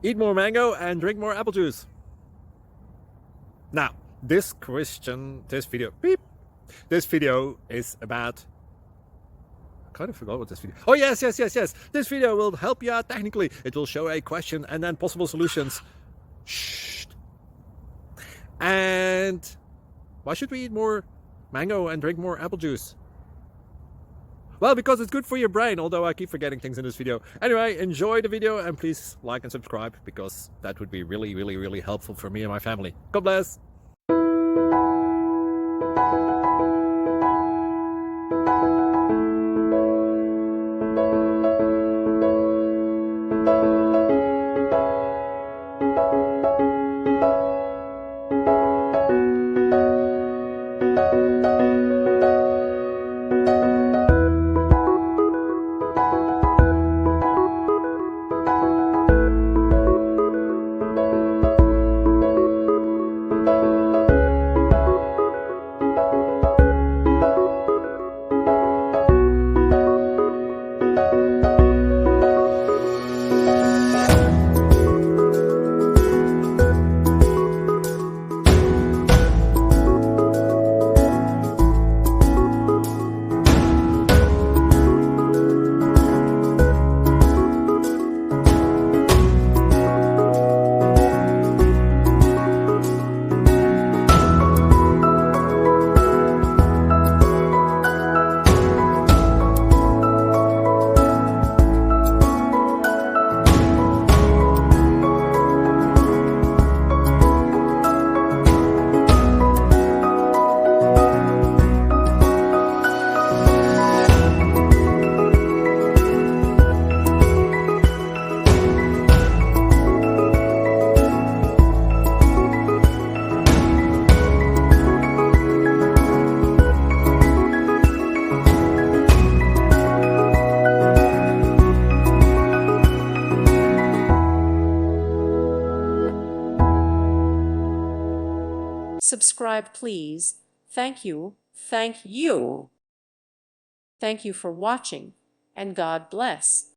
Eat more mango and drink more apple juice. Now, this video is about, I kind of forgot what this video. Oh, yes. This video will help you out technically. It will show a question and then possible solutions. Shh. And why should we eat more mango and drink more apple juice? Well, because it's good for your brain, although I keep forgetting things in this video. Anyway, enjoy the video and please like and subscribe, because that would be really helpful for me and my family. God bless! Subscribe, please. Thank you. Thank you. Thank you for watching, and God bless.